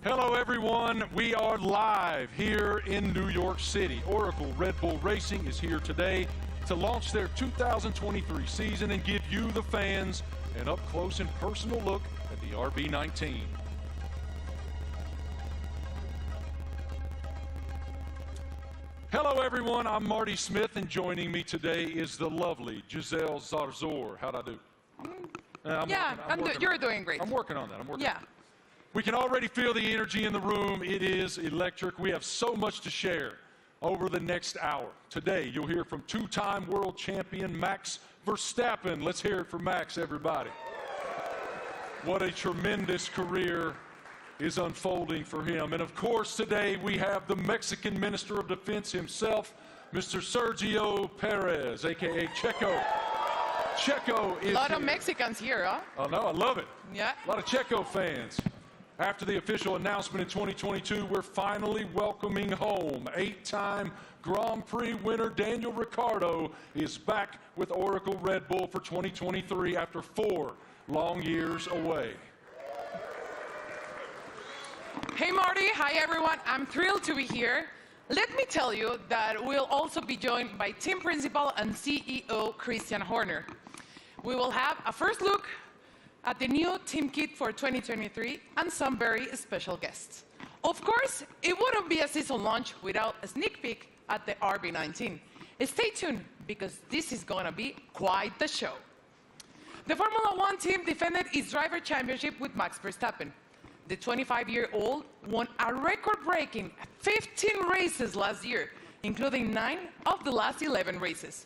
Hello everyone, we are live here in New York City. Oracle Red Bull Racing is here today to launch their 2023 season and give you, the fans, an up-close and personal look at the RB19. Hello everyone, I'm Marty Smith, and joining me today is the lovely Giselle Zarzor. How'd I do? You're doing great. I'm working on that. Yeah. We can already feel the energy in the room. It is electric. We have so much to share over the next hour. Today, you'll hear from two-time world champion Max Verstappen. Let's hear it for Max, everybody. What a tremendous career is unfolding for him. And of course, today we have the Mexican Minister of Defense himself, Mr. Sergio Perez, a.k.a. Checo. Checo is a lot of here. Mexicans here, huh? Oh, no, I love it. Yeah. A lot of Checo fans. After the official announcement in 2022, we're finally welcoming home. 8-time Grand Prix winner Daniel Ricciardo is back with Oracle Red Bull for 2023 after 4 long years away. Hey Marty, hi everyone. I'm thrilled to be here. Let me tell you that we'll also be joined by team principal and CEO Christian Horner. We will have a first look at the new team kit for 2023 and some very special guests. Of course, it wouldn't be a season launch without a sneak peek at the RB19. Stay tuned, because this is gonna be quite the show. The Formula One team defended its driver championship with Max Verstappen. The 25-year-old won a record-breaking 15 races last year, including 9 of the last 11 races.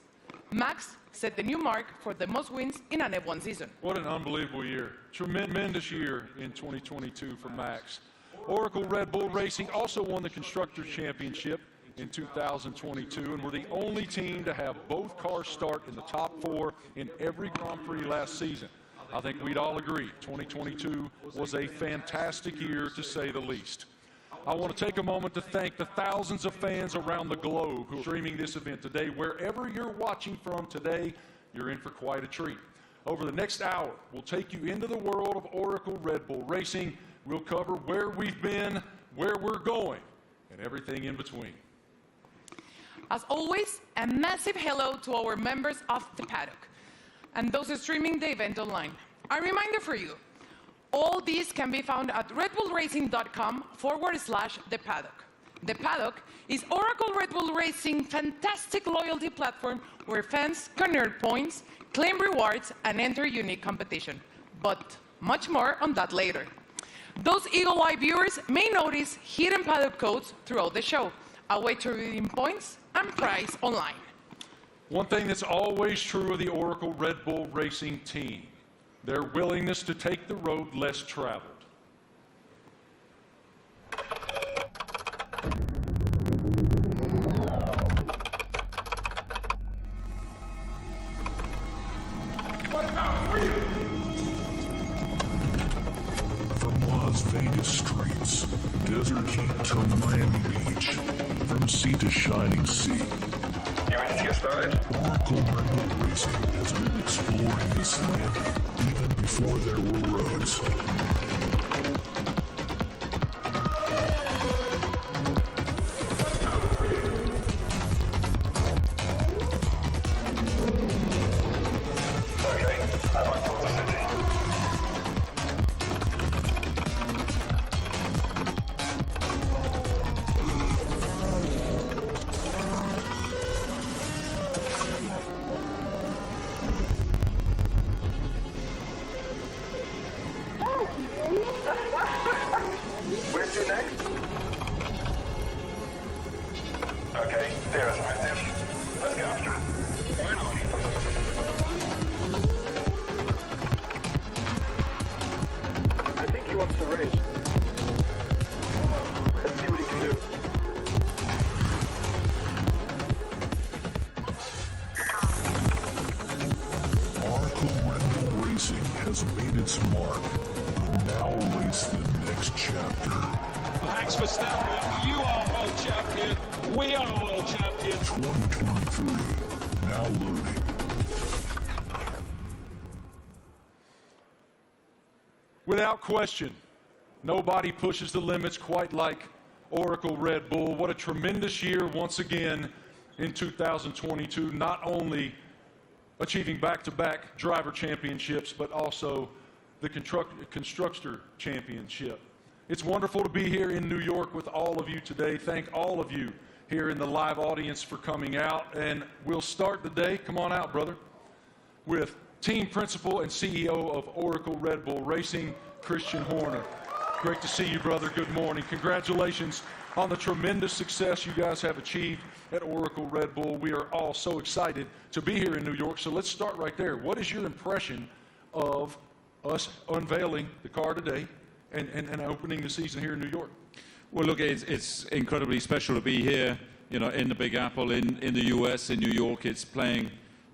Max set the new mark for the most wins in an F1 season. What an unbelievable year. Tremendous year in 2022 for Max. Oracle Red Bull Racing also won the Constructors' Championship in 2022 and were the only team to have both cars start in the top 4 in every Grand Prix last season. I think we'd all agree 2022 was a fantastic year, to say the least. I want to take a moment to thank the thousands of fans around the globe who are streaming this event today. Wherever you're watching from today, you're in for quite a treat. Over the next hour, we'll take you into the world of Oracle Red Bull Racing. We'll cover where we've been, where we're going, and everything in between. As always, a massive hello to our members of the paddock and those streaming the event online. A reminder for you, all these can be found at redbullracing.com/the paddock. The Paddock is Oracle Red Bull Racing's fantastic loyalty platform where fans can earn points, claim rewards, and enter unique competition. But much more on that later. Those Eagle Eye viewers may notice hidden paddock codes throughout the show, a way to redeem points and prize online. One thing that's always true of the Oracle Red Bull Racing team, their willingness to take the road less traveled. From Las Vegas streets, desert heat to Miami Beach, from sea to shining sea. You ready to get started? Oracle Red Bull Racing has been exploring this land even before there were roads. Okay, I'm on top of the city. Where to next? Okay, there is my tip. Let's go. Finally. I think he wants to race. Let's see what he can do. Oracle Red Bull Racing has made its mark, but now awaits the next chapter. Max Verstappen, you are world champion. We are world champion. 2023, now loading. Without question, Nobody pushes the limits quite like Oracle Red Bull. What a tremendous year once again in 2022, not only achieving back-to-back driver championships, but also the constructor championship. It's wonderful to be here in New York with all of you today. Thank all of you here in the live audience for coming out. And we'll start the day, come on out, brother, with team principal and CEO of Oracle Red Bull Racing, Christian Horner. Great to see you, brother. Good morning. Congratulations on the tremendous success you guys have achieved at Oracle Red Bull. We are all so excited to be here in New York. So let's start right there. What is your impression of us unveiling the car today and opening the season here in New York? Well, look, it's incredibly special to be here, you know, in the Big Apple, in the U.S., in New York. It's playing,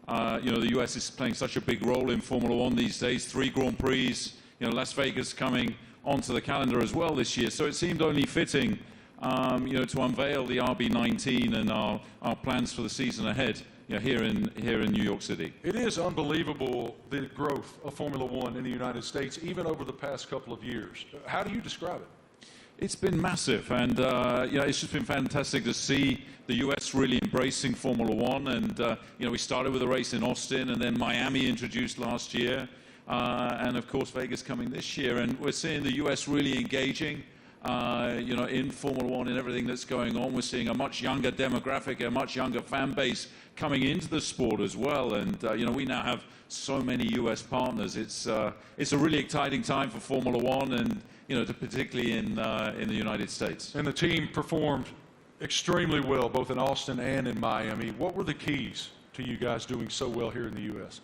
you know, the U.S. is playing such a big role in Formula One these days. 3 Grand Prix, you know, Las Vegas coming onto the calendar as well this year. So it seemed only fitting, you know, to unveil the RB19 and our plans for the season ahead, you know, here in New York City. It is unbelievable, the growth of Formula One in the United States, even over the past couple of years. How do you describe it? It's been massive, and you know, it's just been fantastic to see the U.S. really embracing Formula One. And you know, we started with a race in Austin, and then Miami introduced last year, and of course Vegas coming this year. And we're seeing the U.S. really engaging, you know, in Formula One and everything that's going on. We're seeing a much younger demographic, a much younger fan base coming into the sport as well. And you know, we now have so many U.S. partners. It's a really exciting time for Formula One, and you know, particularly in the United States. And the team performed extremely well, both in Austin and in Miami. What were the keys to you guys doing so well here in the U.S.?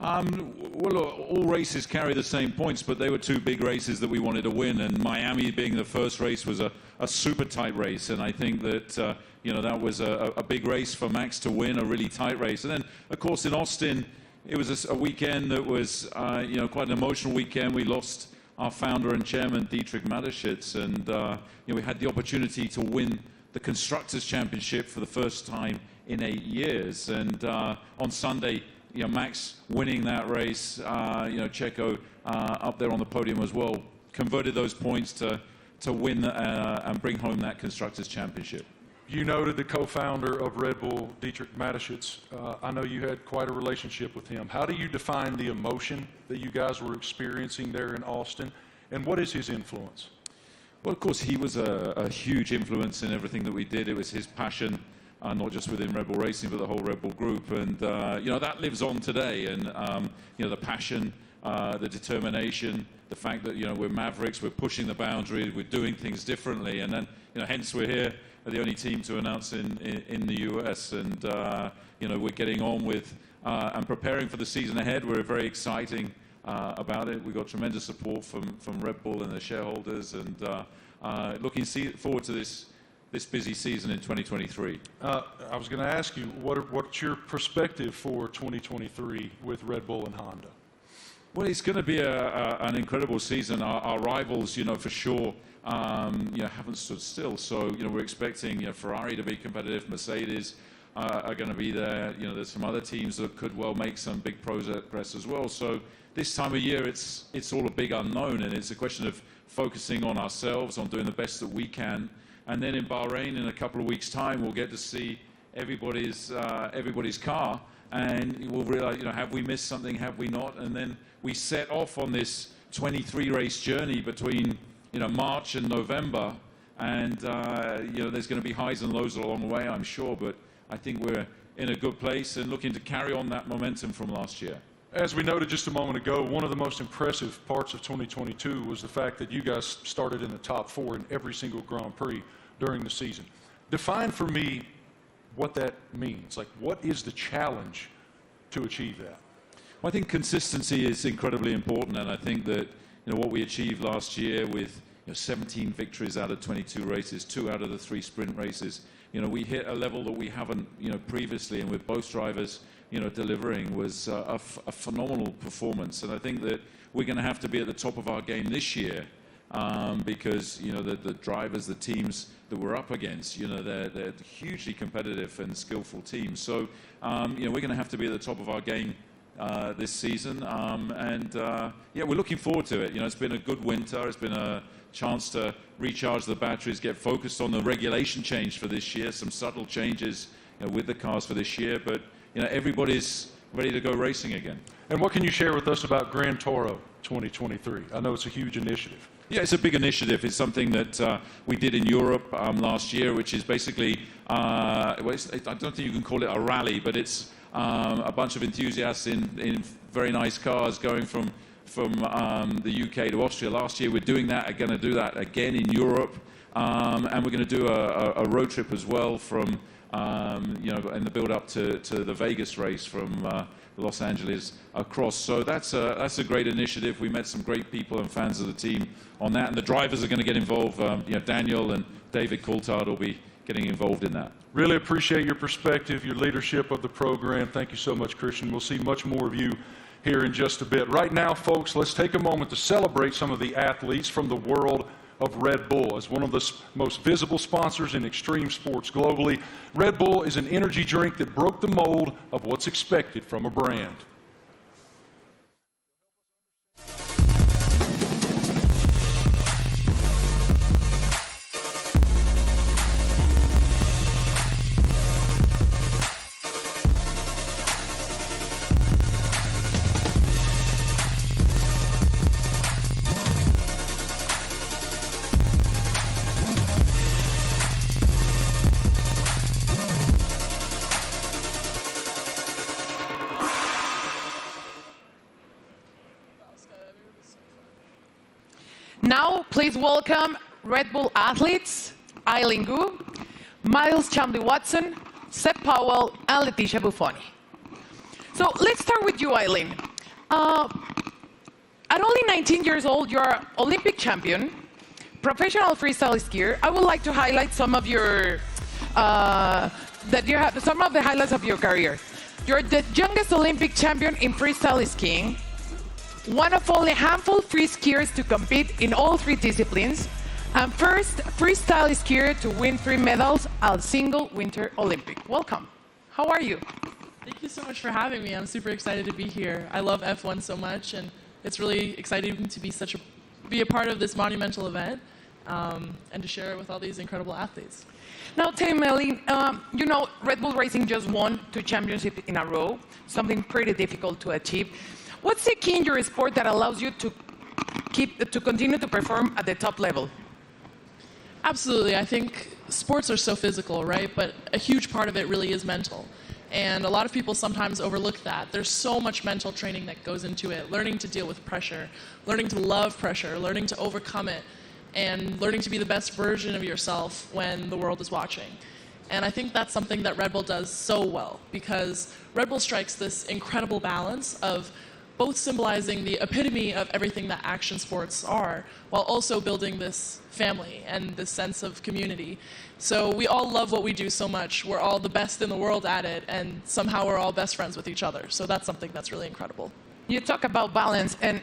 Well, all races carry the same points, but they were 2 big races that we wanted to win, and Miami being the first race was a super tight race, and I think that you know, that was a big race for Max to win, a really tight race. And then, of course, in Austin, it was a weekend that was you know, quite an emotional weekend. We lost our founder and chairman, Dietrich Mateschitz, and you know, we had the opportunity to win the Constructors' Championship for the first time in 8 years. And on Sunday, you know, Max winning that race, you know, Checo up there on the podium as well, converted those points to win and bring home that Constructors' Championship. You noted the co-founder of Red Bull, Dietrich Mateschitz. I know you had quite a relationship with him. How do you define the emotion that you guys were experiencing there in Austin, and what is his influence? Well, of course, he was a huge influence in everything that we did. It was his passion, not just within Red Bull Racing, but the whole Red Bull group. And, you know, that lives on today. And, you know, the passion, the determination, the fact that, you know, we're mavericks, we're pushing the boundaries, we're doing things differently. And then, you know, hence we're here, the only team to announce in the US. And, you know, we're getting on with and preparing for the season ahead. We're very exciting about it. We've got tremendous support from Red Bull and their shareholders, and looking forward to this busy season in 2023. I was going to ask you, what's your perspective for 2023 with Red Bull and Honda? Well, it's going to be an incredible season. Our rivals, you know, for sure, you know, haven't stood still. So, you know, we're expecting, you know, Ferrari to be competitive, Mercedes are going to be there. You know, there's some other teams that could well make some big progress as well. So this time of year, it's all a big unknown, and it's a question of focusing on ourselves, on doing the best that we can. And then in Bahrain, in a couple of weeks' time, we'll get to see everybody's car, and we'll realize, you know, have we missed something, have we not? And then we set off on this 23-race journey between, you know, March and November, and you know, there's going to be highs and lows along the way, I'm sure, but I think we're in a good place and looking to carry on that momentum from last year. As we noted just a moment ago, one of the most impressive parts of 2022 was the fact that you guys started in the top 4 in every single Grand Prix during the season. Define for me what that means. Like, what is the challenge to achieve that? Well, I think consistency is incredibly important, and I think that, you know, what we achieved last year with, you know, 17 victories out of 22 races, 2 out of the 3 sprint races, you know, we hit a level that we haven't, you know, previously, and with both drivers, you know, delivering was a phenomenal performance. And I think that we're going to have to be at the top of our game this year, because, you know, the drivers, the teams that we're up against, you know, they're hugely competitive and skillful teams. So, you know, we're going to have to be at the top of our game this season. Yeah, we're looking forward to it. You know, it's been a good winter. It's been a chance to recharge the batteries, get focused on the regulation change for this year, some subtle changes, you know, with the cars for this year. But you know, everybody's ready to go racing again. And what can you share with us about Gran Toro 2023? I know it's a huge initiative. Yeah, it's a big initiative. It's something that we did in Europe last year, which is basically, I don't think you can call it a rally, but it's a bunch of enthusiasts in very nice cars going from the UK to Austria. Last year we're doing that, going to do that again in Europe, and we're going to do a road trip as well from, you know, in the build-up to the Vegas race from Los Angeles across. So that's a great initiative. We met some great people and fans of the team on that, and the drivers are going to get involved. You know, Daniel and David Coulthard will be getting involved in that. Really appreciate your perspective, your leadership of the program. Thank you so much, Christian. We'll see much more of you here in just a bit. Right now, folks, let's take a moment to celebrate some of the athletes from the world of Red Bull. As one of the most visible sponsors in extreme sports globally, Red Bull is an energy drink that broke the mold of what's expected from a brand. Now, please welcome Red Bull athletes, Eileen Gu, Miles Chamberlain-Watson, Seb Powell, and Leticia Buffoni. So let's start with you, Eileen. At only 19 years old, you're an Olympic champion, professional freestyle skier. I would like to highlight some of your some of the highlights of your career. You're the youngest Olympic champion in freestyle skiing, one of only a handful of free skiers to compete in all three disciplines, and first freestyle skier to win 3 medals at a single Winter Olympic. Welcome. How are you? Thank you so much for having me. I'm super excited to be here. I love F1 so much, and it's really exciting to be a part of this monumental event and to share it with all these incredible athletes. Now, tell me, Eileen, you know, Red Bull Racing just won 2 championships in a row, something pretty difficult to achieve. What's the key in your sport that allows you to continue to perform at the top level? Absolutely. I think sports are so physical, right? But a huge part of it really is mental. And a lot of people sometimes overlook that. There's so much mental training that goes into it, learning to deal with pressure, learning to love pressure, learning to overcome it, and learning to be the best version of yourself when the world is watching. And I think that's something that Red Bull does so well, because Red Bull strikes this incredible balance of both symbolizing the epitome of everything that action sports are, while also building this family and this sense of community. So we all love what we do so much. We're all the best in the world at it, and somehow we're all best friends with each other. So that's something that's really incredible. You talk about balance, and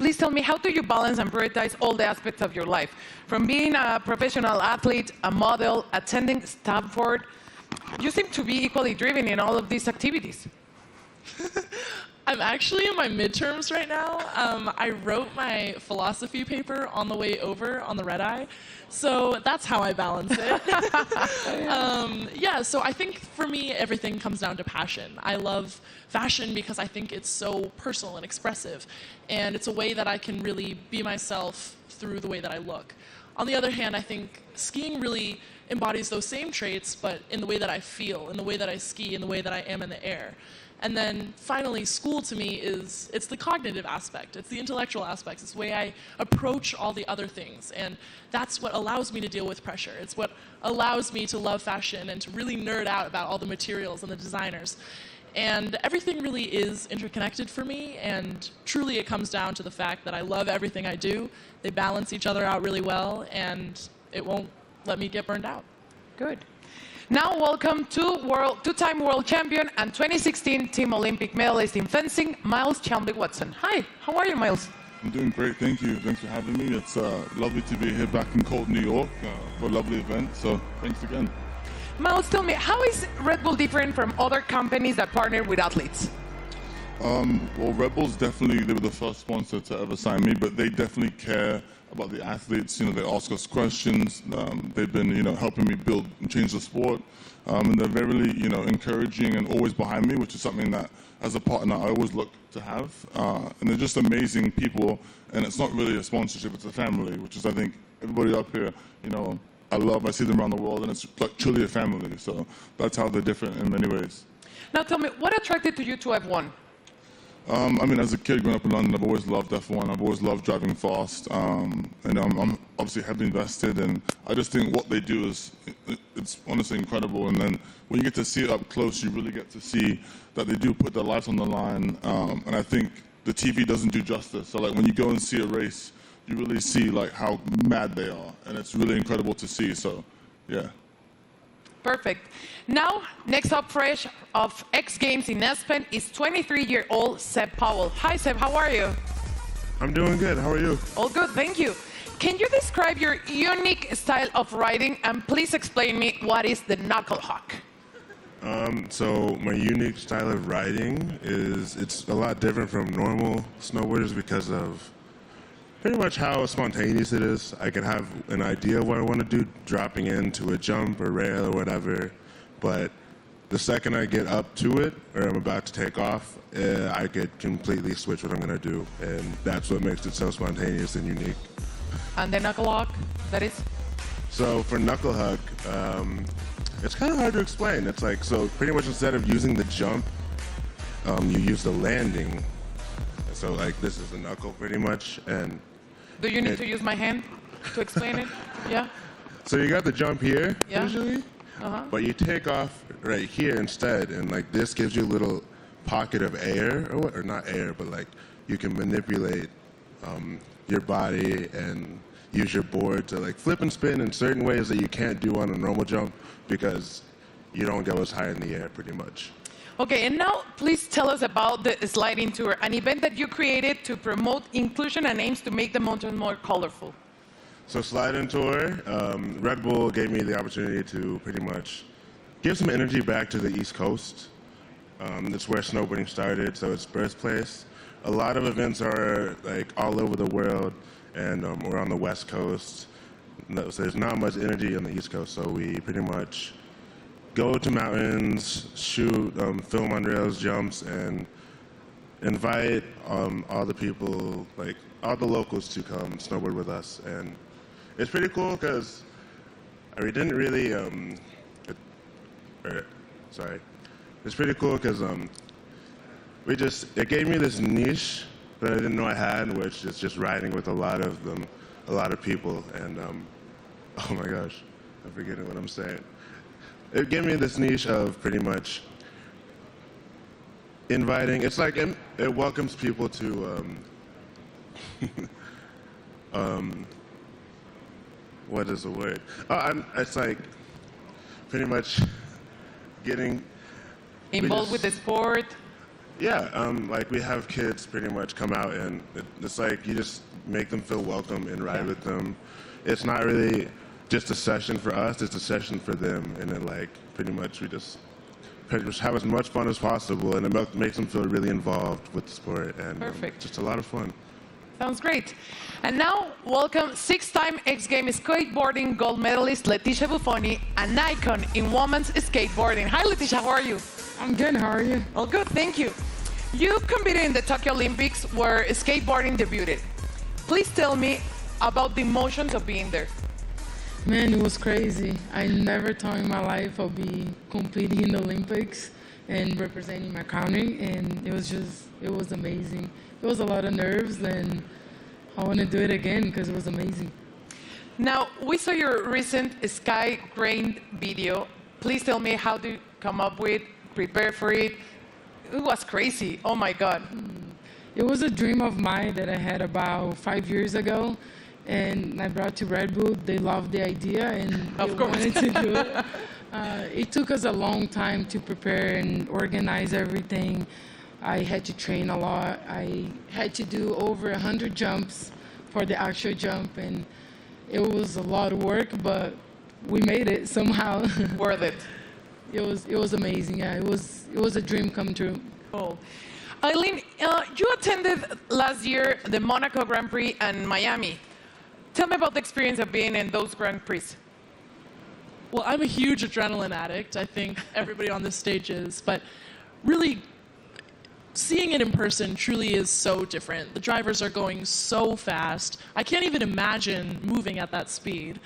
please tell me, how do you balance and prioritize all the aspects of your life? From being a professional athlete, a model, attending Stanford, you seem to be equally driven in all of these activities. I'm actually in my midterms right now. I wrote my philosophy paper on the way over on the red eye, so that's how I balance it. Yeah, so I think for me, everything comes down to passion. I love fashion because I think it's so personal and expressive, and it's a way that I can really be myself through the way that I look. On the other hand, I think skiing really embodies those same traits, but in the way that I feel, in the way that I ski, in the way that I am in the air. And then finally, school to me it's the cognitive aspect, it's the intellectual aspects, it's the way I approach all the other things. And that's what allows me to deal with pressure. It's what allows me to love fashion and to really nerd out about all the materials and the designers. And everything really is interconnected for me, and truly it comes down to the fact that I love everything I do. They balance each other out really well, and it won't let me get burned out. Good. Now, welcome to two-time world champion and 2016 Team Olympic medalist in fencing, Miles Chamberlain-Watson. Hi, how are you, Miles? I'm doing great, thank you. Thanks for having me. It's lovely to be here back in cold New York for a lovely event, so thanks again. Miles, tell me, how is Red Bull different from other companies that partner with athletes? Well, Red Bull's definitely, they were the first sponsor to ever sign me, but they definitely care about the athletes. You know, they ask us questions. They've been, you know, helping me build and change the sport. And they're very, you know, encouraging and always behind me, which is something that, as a partner, I always look to have. And they're just amazing people. And it's not really a sponsorship, it's a family, which is, I think, everybody up here, you know, I see them around the world, and it's like truly a family. So that's how they're different in many ways. Now tell me, what attracted you to F1? I mean, as a kid growing up in London, I've always loved F1. I've always loved driving fast. And I'm obviously heavily invested, and I just think what they do is, it's honestly incredible. And then when you get to see it up close, you really get to see that they do put their lives on the line. And I think the TV doesn't do justice. So like when you go and see a race, you really see like how mad they are, and it's really incredible to see. So, yeah. Perfect. Now, next up fresh of X Games in Aspen is 23-year-old Seb Powell. Hi, Seb, how are you? I'm doing good. How are you? All good, thank you. Can you describe your unique style of riding, and please explain me what is the knuckle hawk? So my unique style of riding is, it's a lot different from normal snowboarders because of pretty much how spontaneous it is. I can have an idea of what I want to do, dropping into a jump or rail or whatever, but the second I get up to it, or I'm about to take off, I could completely switch what I'm going to do, and that's what makes it so spontaneous and unique. And the knuckle hawk, that is? So for knuckle hug, it's kind of hard to explain. It's like, so pretty much instead of using the jump, you use the landing. So like this is the knuckle pretty much, and do you need to use my hand to explain it? Yeah? So you got the jump here, yeah. Usually, but you take off right here instead, and like this gives you a little pocket of air, or not air, but like you can manipulate your body and use your board to like flip and spin in certain ways that you can't do on a normal jump because you don't go as high in the air pretty much. Okay, and now please tell us about the sliding tour, an event that you created to promote inclusion and aims to make the mountain more colorful. So sliding tour, Red Bull gave me the opportunity to pretty much give some energy back to the East Coast. That's where snowboarding started, so it's birthplace. A lot of events are like all over the world, and we're on the West Coast. So there's not much energy on the East Coast, so we pretty much go to mountains, shoot, film on rails, jumps, and invite all the people, like all the locals, to come snowboard with us. And it's pretty cool because we didn't really, it's pretty cool because it gave me this niche that I didn't know I had, which is just riding with a lot of people. And oh my gosh, I'm forgetting what I'm saying. It gave me this niche of pretty much inviting. It's like it welcomes people to what is the word? It's like pretty much getting involved with the sport. Yeah, like we have kids pretty much come out, and it's like you just make them feel welcome and ride with them. It's not really just a session for us, it's a session for them, and then like pretty much we just have as much fun as possible, and it makes them feel really involved with the sport, and just a lot of fun. Sounds great. And now, welcome six-time X Games skateboarding gold medalist Leticia Buffoni, an icon in women's skateboarding. Hi Leticia, how are you? I'm good, how are you? All good, thank you. You competed in the Tokyo Olympics where skateboarding debuted. Please tell me about the emotions of being there. Man, it was crazy. I never thought in my life I'll be competing in the Olympics and representing my country, and it was amazing. It was a lot of nerves, and I want to do it again because it was amazing. Now, we saw your recent Sky Grain video. Please tell me how do you come up with, prepare for it? It was crazy, oh my God. It was a dream of mine that I had about 5 years ago. And I brought to Red Bull. They loved the idea, and they wanted to do it. It took us a long time to prepare and organize everything. I had to train a lot. I had to do over 100 jumps for the actual jump, and it was a lot of work, but we made it somehow. Worth it. It was amazing. Yeah, it was a dream come true. Cool. Eileen, you attended last year the Monaco Grand Prix and Miami. Tell me about the experience of being in those Grand Prix. Well, I'm a huge adrenaline addict. I think everybody on this stage is. But really, seeing it in person truly is so different. The drivers are going so fast. I can't even imagine moving at that speed.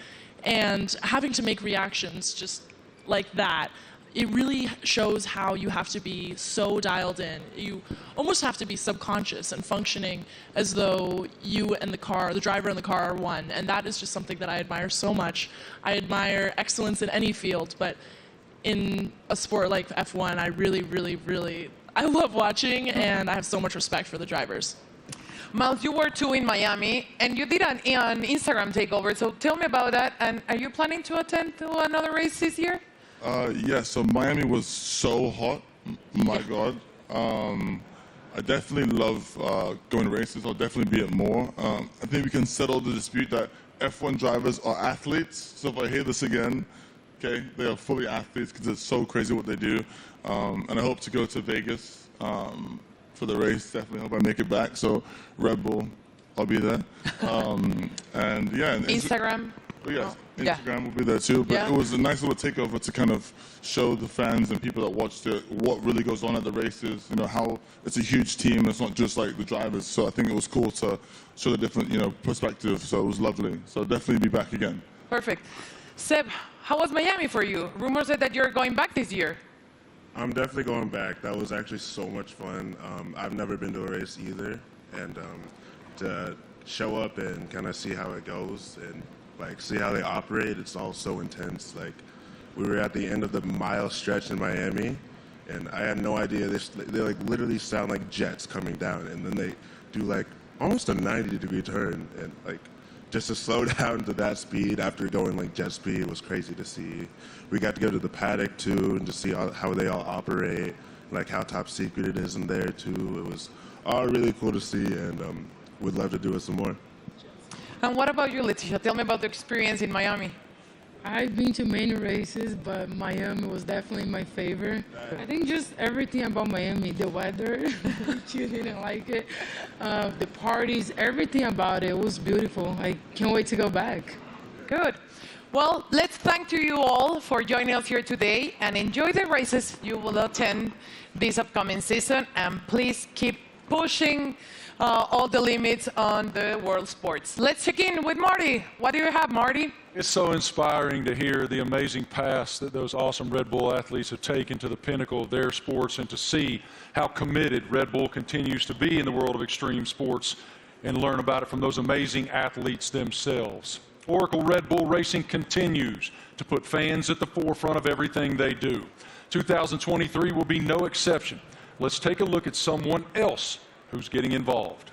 And having to make reactions just like that, it really shows how you have to be so dialed in. You almost have to be subconscious and functioning as though you and the driver and the car are one. And that is just something that I admire so much. I admire excellence in any field, but in a sport like F1, I really, I love watching, and I have so much respect for the drivers. Miles, you were too in Miami, and you did an Instagram takeover, so tell me about that. And are you planning to attend to another race this year? Yeah, so Miami was so hot. My God. I definitely love going to races. I'll definitely be at more. I think we can settle the dispute that F1 drivers are athletes. So if I hear this again, okay, they are fully athletes because it's so crazy what they do. And I hope to go to Vegas for the race. Definitely hope I make it back. So Red Bull, I'll be there. And yeah. And Instagram? Yes, Instagram will be there too. But it was a nice little takeover to kind of show the fans and people that watched it what really goes on at the races. You know, how it's a huge team. It's not just like the drivers. So I think it was cool to show the different, perspective. So it was lovely. So definitely be back again. Perfect. Seb, how was Miami for you? Rumors said that you're going back this year. I'm definitely going back. That was actually so much fun. I've never been to a race either, and to show up and kind of see how it goes and see how they operate, it's all so intense. We were at the end of the mile stretch in Miami, and I had no idea. They literally sound like jets coming down, and then they do almost a 90-degree turn, and just to slow down to that speed after going jet speed was crazy to see. We got to go to the paddock too and to see how they all operate, how top secret it is in there too. It was all really cool to see, and we'd love to do it some more. And what about you, Leticia? Tell me about the experience in Miami. I've been to many races, but Miami was definitely my favorite. I think just everything about Miami, the weather, you didn't like it, the parties, everything about it was beautiful. I can't wait to go back. Good. Well, let's thank to you all for joining us here today, and enjoy the races you will attend this upcoming season, and please keep pushing all the limits on the world sports. Let's check in with Marty. What do you have, Marty? It's so inspiring to hear the amazing paths that those awesome Red Bull athletes have taken to the pinnacle of their sports, and to see how committed Red Bull continues to be in the world of extreme sports, and learn about it from those amazing athletes themselves. Oracle Red Bull Racing continues to put fans at the forefront of everything they do. 2023 will be no exception. Let's take a look at someone else who's getting involved.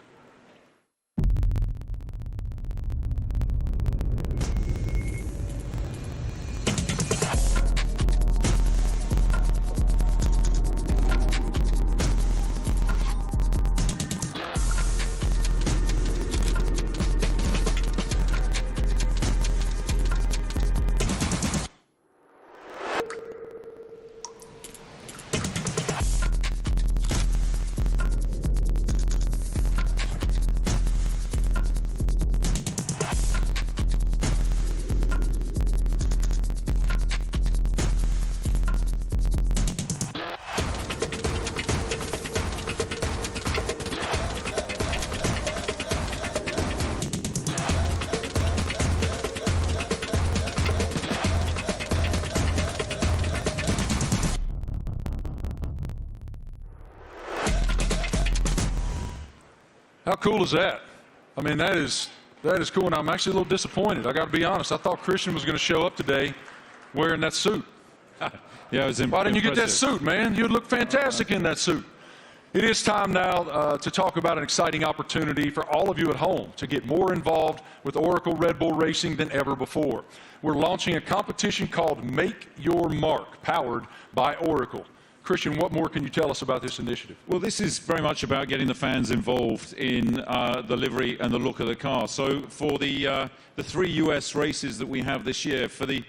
How cool is that? I mean, that is cool, and I'm actually a little disappointed. I got to be honest. I thought Christian was going to show up today wearing that suit. Yeah, it was Why didn't you get that suit, man? You'd look fantastic in that suit. It is time now to talk about an exciting opportunity for all of you at home to get more involved with Oracle Red Bull Racing than ever before. We're launching a competition called Make Your Mark, powered by Oracle. Christian, what more can you tell us about this initiative? Well, this is very much about getting the fans involved in the livery and the look of the car. So for the 3 US races that we have this year, for the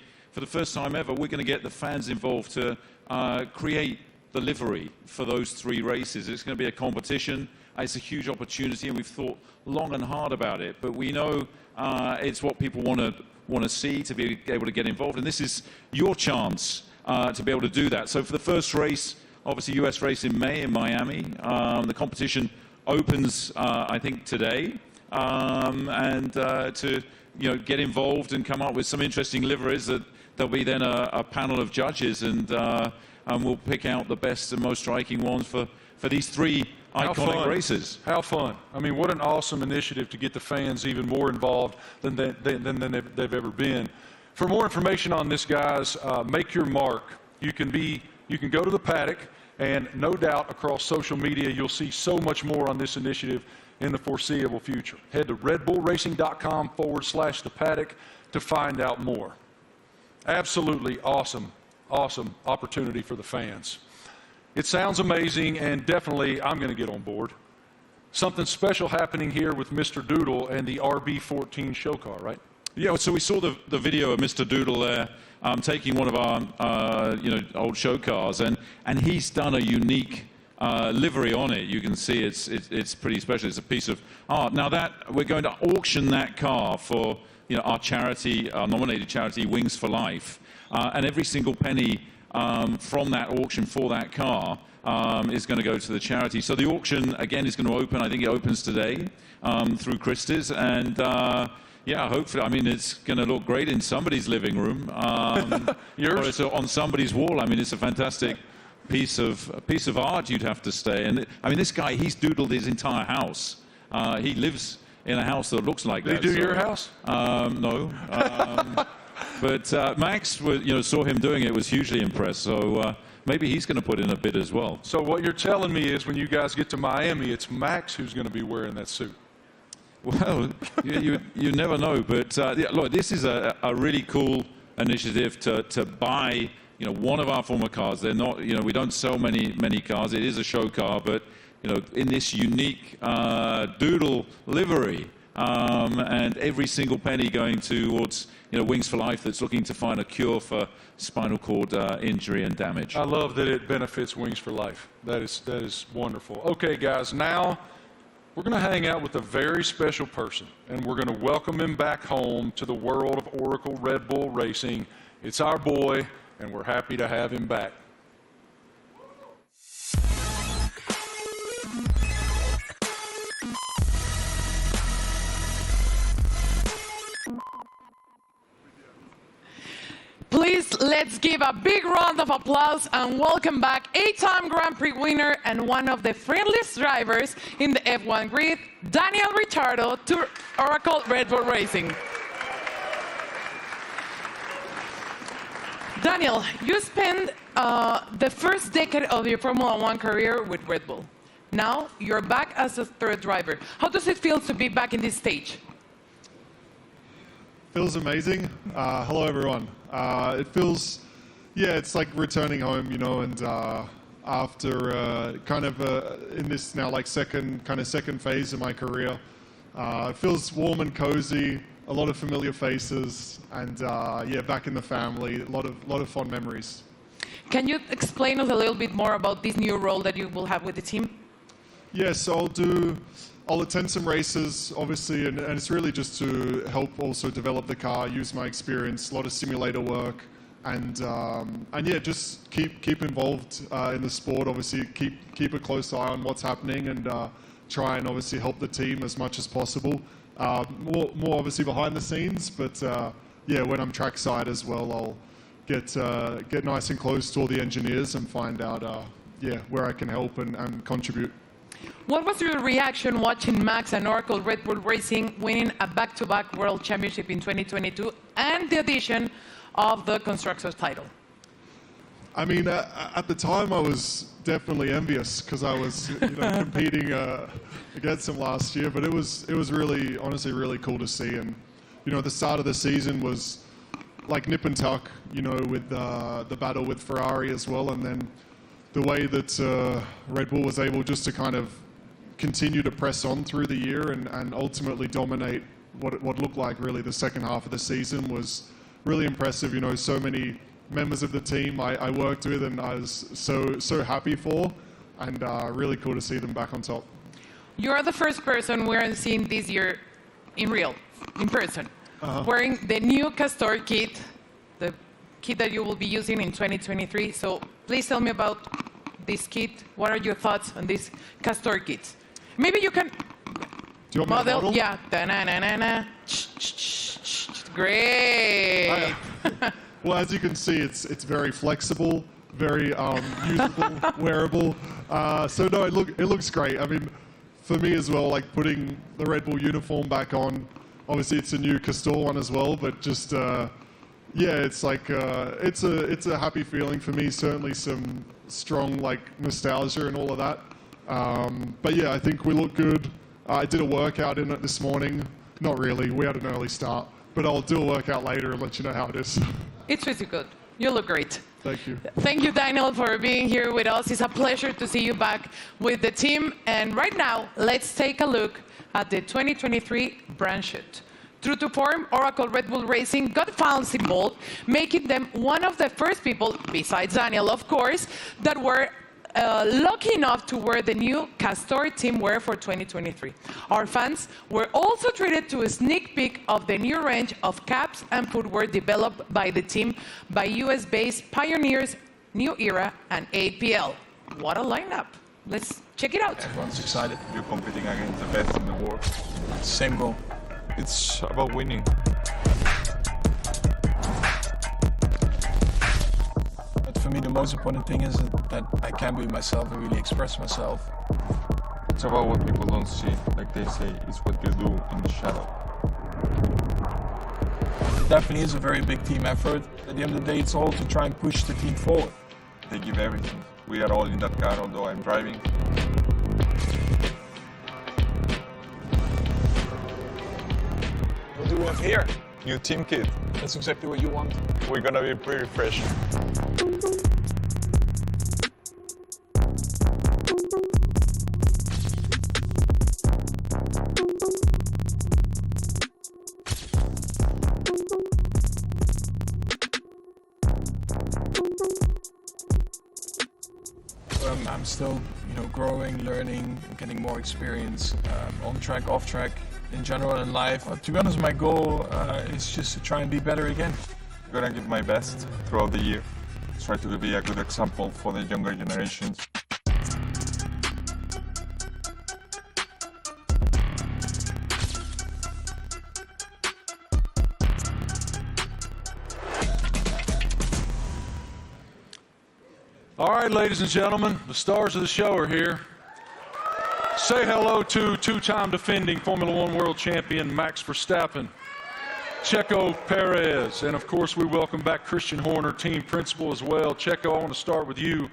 first time ever, we're going to get the fans involved to create the livery for those 3 races. It's going to be a competition. It's a huge opportunity, and we've thought long and hard about it. But we know it's what people want to see, to be able to get involved. And this is your chance to be able to do that. So for the first race, obviously US race in May in Miami, the competition opens, I think, today. And to get involved and come up with some interesting liveries, that there'll be then a panel of judges, and we'll pick out the best and most striking ones for these 3 iconic races. How fun. I mean, what an awesome initiative to get the fans even more involved than they've ever been. For more information on this, guys, make your mark. You can go to the paddock, and no doubt across social media you'll see so much more on this initiative in the foreseeable future. Head to redbullracing.com/the paddock to find out more. Absolutely awesome opportunity for the fans. It sounds amazing, and definitely I'm going to get on board. Something special happening here with Mr. Doodle and the RB14 show car, right? Yeah, so we saw the video of Mr. Doodle there taking one of our old show cars, and he's done a unique livery on it. You can see it's pretty special. It's a piece of art. Now we're going to auction that car for our charity, our nominated charity, Wings for Life, and every single penny from that auction for that car is going to go to the charity. So the auction, again, is going to open, I think it opens today, through Christie's, and yeah, hopefully, I mean, it's going to look great in somebody's living room. Yours? Or it's on somebody's wall. I mean, it's a fantastic piece of art, you'd have to say. And I mean, this guy, he's doodled his entire house. He lives in a house that looks like that. Did he do your house? No. But Max, saw him doing it, was hugely impressed. So maybe he's going to put in a bid as well. So what you're telling me is when you guys get to Miami, it's Max who's going to be wearing that suit. Well, you never know. But yeah, look, this is a really cool initiative to buy one of our former cars. They're not, we don't sell many cars. It is a show car, but in this unique doodle livery, and every single penny going towards Wings for Life, that's looking to find a cure for spinal cord injury and damage. I love that it benefits Wings for Life. That is wonderful. Okay, guys, now we're going to hang out with a very special person, and we're going to welcome him back home to the world of Oracle Red Bull Racing. It's our boy, and we're happy to have him back. Please, let's give a big round of applause and welcome back 8-time Grand Prix winner and one of the friendliest drivers in the F1 grid, Daniel Ricciardo, to Oracle Red Bull Racing. Daniel, you spent the first decade of your Formula One career with Red Bull. Now you're back as a third driver. How does it feel to be back in this stage? Feels amazing. Hello, everyone. It feels, yeah, it's like returning home, and after kind of in this now like second phase of my career, it feels warm and cozy. A lot of familiar faces, and yeah, back in the family. A lot of fond memories. Can you explain us a little bit more about this new role that you will have with the team? Yes, so I'll attend some races, obviously, and it's really just to help also develop the car, use my experience, a lot of simulator work, and yeah, just keep involved in the sport. Obviously, keep a close eye on what's happening, and try and obviously help the team as much as possible. More obviously behind the scenes, but yeah, when I'm trackside as well, I'll get nice and close to all the engineers and find out yeah, where I can help and contribute. What was your reaction watching Max and Oracle Red Bull Racing winning a back-to-back World Championship in 2022 and the addition of the constructors title? I mean, at the time I was definitely envious because I was competing against them last year, but it was really, honestly, really cool to see. And the start of the season was like nip and tuck, with the battle with Ferrari as well, and then the way that Red Bull was able just to kind of continue to press on through the year and ultimately dominate what looked like really the second half of the season was really impressive. So many members of the team I worked with and I was so happy for, and really cool to see them back on top. You are the first person we're seeing this year in person, wearing the new Castor kit, the kit that you will be using in 2023. So please tell me about this kit. What are your thoughts on this Castor kit? Maybe you can Do you want me to model? Yeah. Da-na-na-na-na. Great. Well, as you can see, it's very flexible, very usable, wearable. So no, it looks great. I mean, for me as well, like putting the Red Bull uniform back on. Obviously, it's a new Castor one as well, but just yeah, it's like it's a happy feeling for me. Certainly, some strong like nostalgia and all of that. But yeah, I think we look good. I did a workout in it this morning. Not really. We had an early start, but I'll do a workout later and let you know how it is. It's really good. You look great. Thank you. Thank you, Daniel, for being here with us. It's a pleasure to see you back with the team. And right now, let's take a look at the 2023 brand shoot. True to form, Oracle Red Bull Racing got fans involved, making them one of the first people, besides Daniel, of course, that were lucky enough to wear the new Castor team wear for 2023. Our fans were also treated to a sneak peek of the new range of caps and footwear developed by the team by US-based pioneers New Era and APL. What a lineup. Let's check it out. Everyone's excited. You're competing against the best in the world. Same goal. It's about winning. For me, the most important thing is that I can be myself and really express myself. It's about what people don't see. Like they say, it's what you do in the shadow. It definitely is a very big team effort. At the end of the day, it's all to try and push the team forward. They give everything. We are all in that car, although I'm driving. What do we have here? New team kit. That's exactly what you want. We're gonna be pretty fresh. I'm still, growing, learning, getting more experience on track, off track, in general in life. To be honest, my goal is just to try and be better again. I'm gonna give my best throughout the year. Try to be a good example for the younger generations. All right, ladies and gentlemen, the stars of the show are here. Say hello to two-time defending Formula One world champion Max Verstappen, Sergio Perez, and of course we welcome back Christian Horner, team principal as well. Checo, I want to start with you.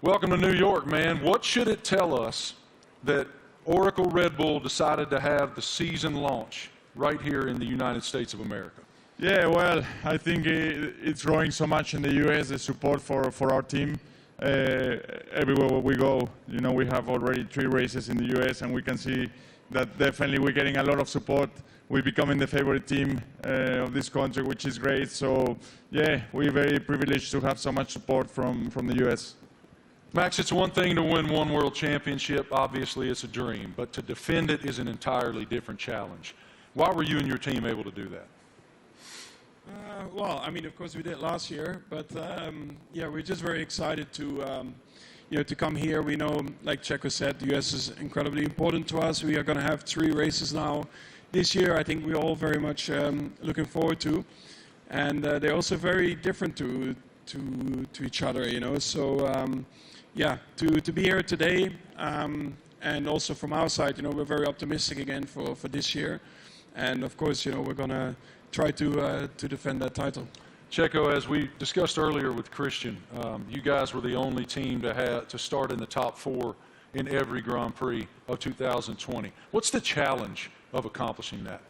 Welcome to New York, man. What should it tell us that Oracle Red Bull decided to have the season launch right here in the United States of America? Yeah, well, I think it's growing so much in the US, the support for our team. Everywhere we go, we have already 3 races in the US, and we can see that definitely we're getting a lot of support. We're becoming the favorite team of this country, which is great. So, yeah, we're very privileged to have so much support from the US. Max, it's one thing to win one world championship. Obviously, it's a dream. But to defend it is an entirely different challenge. Why were you and your team able to do that? Well, I mean, of course we did last year, but yeah, we're just very excited to, to come here. We know, like Checo said, the US is incredibly important to us. We are going to have 3 races now this year. I think we're all very much looking forward to, and they're also very different to each other, So, yeah, to be here today, and also from our side, we're very optimistic again for this year, and of course, we're going to try to defend that title. Checo, as we discussed earlier with Christian, you guys were the only team to start in the top 4 in every Grand Prix of 2020. What's the challenge of accomplishing that?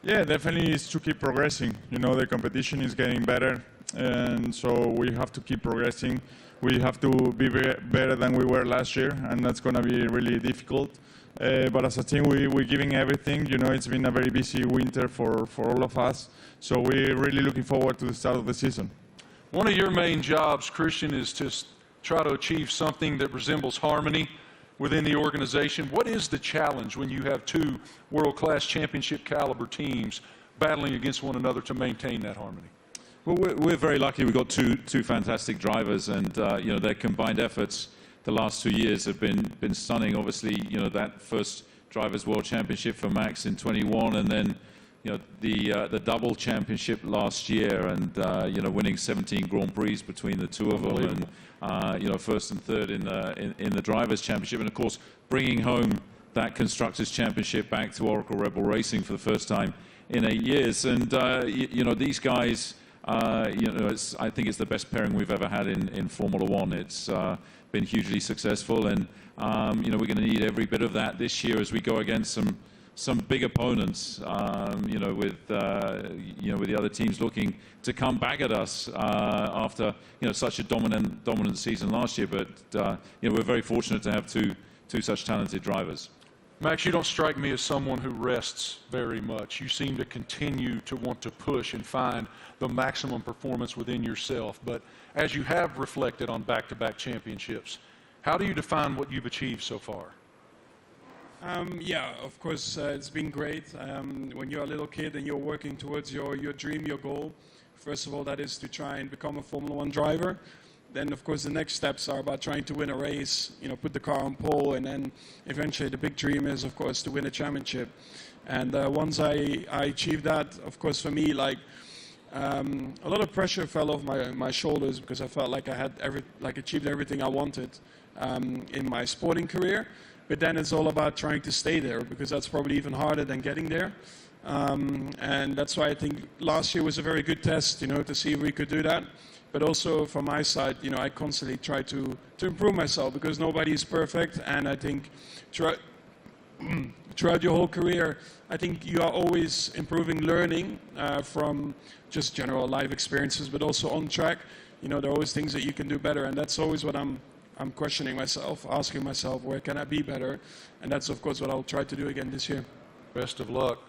Yeah, definitely is to keep progressing. The competition is getting better, and so we have to keep progressing. We have to be better than we were last year, and that's going to be really difficult. But as a team, we're giving everything. It's been a very busy winter for all of us. So we're really looking forward to the start of the season. One of your main jobs, Christian, is to try to achieve something that resembles harmony within the organization. What is the challenge when you have two world-class championship caliber teams battling against one another to maintain that harmony? Well, we're very lucky. We've got two fantastic drivers, and you know, their combined efforts the last 2 years have been stunning. Obviously, you know, that first Drivers' World Championship for Max in 21, and then you know, the double championship last year, and you know, winning 17 Grand Prix between the two of them, and you know, first and third in the Drivers' Championship, and of course bringing home that Constructors' Championship back to Oracle Red Bull Racing for the first time in 8 years. And you know, these guys, you know, I think it's the best pairing we've ever had in Formula One. It's been hugely successful, and you know, we're going to need every bit of that this year as we go against some big opponents, you know, with the other teams looking to come back at us after, you know, such a dominant season last year. But you know, we're very fortunate to have two such talented drivers. Max, you don't strike me as someone who rests very much. You seem to continue to want to push and find the maximum performance within yourself. But as you have reflected on back-to-back championships, how do you define what you've achieved so far? Yeah, of course, it's been great. When you're a little kid and you're working towards your dream, your goal, first of all, that is to try and become a Formula One driver. Then, of course, the next steps are about trying to win a race, you know, put the car on pole, and then eventually the big dream is, of course, to win a championship. And once I achieved that, of course, for me, like, a lot of pressure fell off my shoulders, because I felt like I had achieved everything I wanted in my sporting career. But then it's all about trying to stay there, because that's probably even harder than getting there. And that's why I think last year was a very good test, you know, to see if we could do that. But also from my side, you know, I constantly try to improve myself, because nobody is perfect. And I think throughout your whole career, I think you are always improving, learning from just general life experiences, but also on track. You know, there are always things that you can do better, and that's always what I'm questioning myself, asking myself, where can I be better? And that's, of course, what I'll try to do again this year. Best of luck.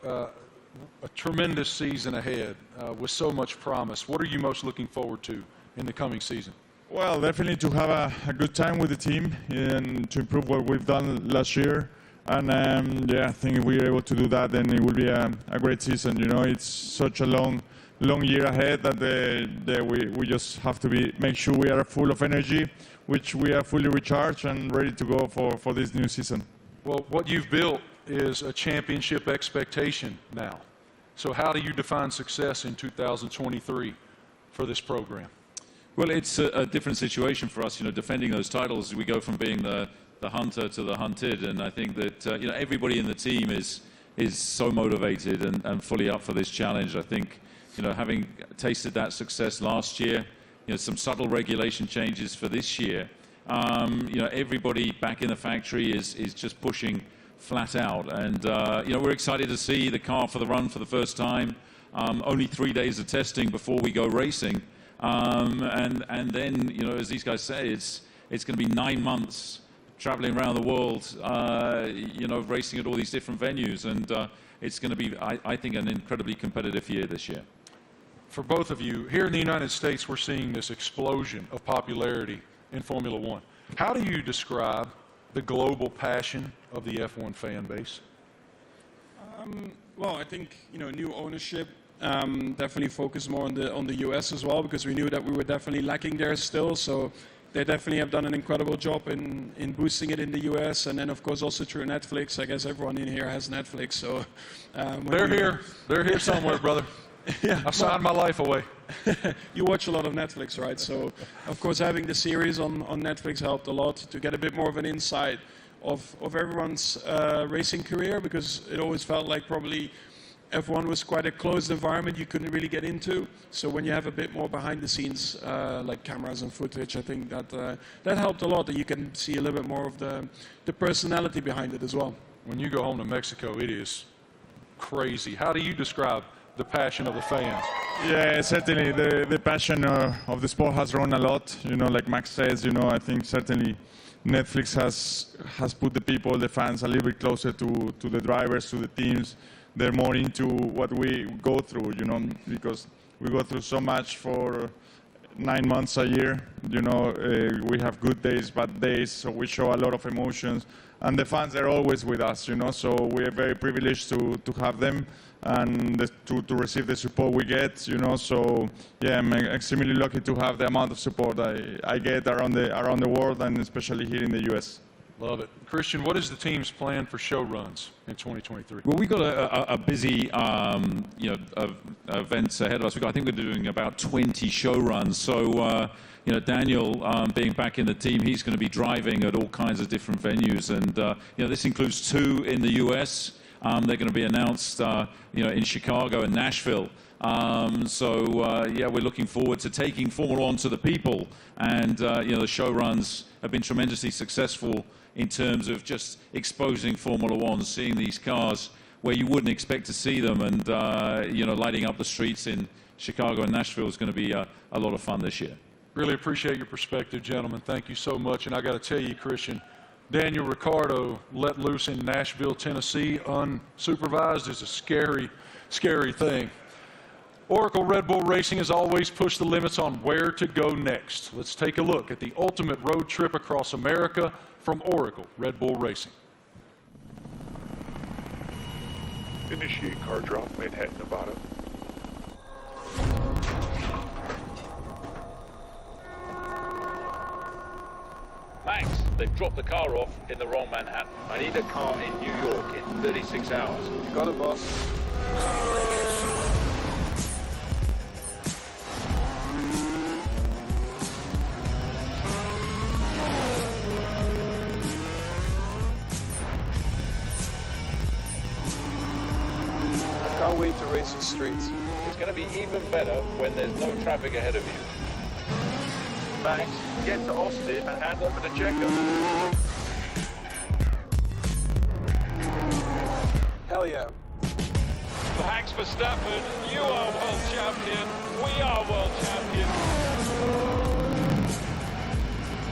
A tremendous season ahead with so much promise. What are you most looking forward to in the coming season? Well, definitely to have a good time with the team and to improve what we've done last year. And yeah, I think if we're able to do that, then it will be a great season. You know, it's such a long year ahead that we just have to make sure we are full of energy, which we are fully recharged and ready to go for this new season. Well, what you've built is a championship expectation now. So how do you define success in 2023 for this program? Well, it's a different situation for us, you know, defending those titles. We go from being the hunter to the hunted, and I think that you know, everybody in the team is so motivated and fully up for this challenge. I think, you know, having tasted that success last year, you know, some subtle regulation changes for this year, you know, everybody back in the factory is just pushing flat out, and you know, we're excited to see the car for the run for the first time. Only 3 days of testing before we go racing, and then, you know, as these guys say, it's going to be 9 months traveling around the world, you know, racing at all these different venues, and it's going to be, I think, an incredibly competitive year this year. For both of you, here in the United States, we're seeing this explosion of popularity in Formula One. How do you describe the global passion of the F1 fan base? Well, I think, you know, new ownership definitely focused more on the US as well, because we knew that we were definitely lacking there still. So they definitely have done an incredible job in boosting it in the US, and then of course also through Netflix. I guess everyone in here has Netflix, so they're here somewhere, brother. Yeah, I signed my life away. You watch a lot of Netflix, right? So, of course, having the series on Netflix helped a lot to get a bit more of an insight of everyone's racing career, because it always felt like probably F1 was quite a closed environment you couldn't really get into. So when you have a bit more behind the scenes, like cameras and footage, I think that helped a lot, that you can see a little bit more of the personality behind it as well. When you go home to Mexico, it is crazy. How do you describe the passion of the fans? Yeah, certainly the passion of the sport has grown a lot. You know, like Max says, you know, I think certainly Netflix has put the people, the fans, a little bit closer to the drivers, to the teams. They're more into what we go through, you know, because we go through so much for 9 months a year. You know, we have good days, bad days, so we show a lot of emotions. And the fans are always with us, you know, so we are very privileged to have them and to receive the support we get, you know. So yeah, I'm extremely lucky to have the amount of support I get around the world, and especially here in the US. Love it. Christian, what is the team's plan for show runs in 2023? Well, we've got a busy events ahead of us. I think we're doing about 20 show runs. So, you know, Daniel, being back in the team, he's going to be driving at all kinds of different venues. And, you know, this includes 2 in the US. They're going to be announced, you know, in Chicago and Nashville. Yeah, we're looking forward to taking Formula One to the people. And, you know, the show runs have been tremendously successful in terms of just exposing Formula One, seeing these cars where you wouldn't expect to see them, and you know, lighting up the streets in Chicago and Nashville is going to be a lot of fun this year. Really appreciate your perspective, gentlemen. Thank you so much. And I got to tell you, Christian, Daniel Ricciardo let loose in Nashville, Tennessee, unsupervised is a scary, scary thing. Oracle Red Bull Racing has always pushed the limits on where to go next. Let's take a look at the ultimate road trip across America from Oracle Red Bull Racing. Initiate car drop, Manhattan, Nevada. Max, they've dropped the car off in the wrong Manhattan. I need a car in New York in 36 hours. You got it, boss. I can't wait to race the streets. It's going to be even better when there's no traffic ahead of you. Max, get to Austin and hand over to Checo. Hell yeah. Max Verstappen, you are world champion. We are world champion.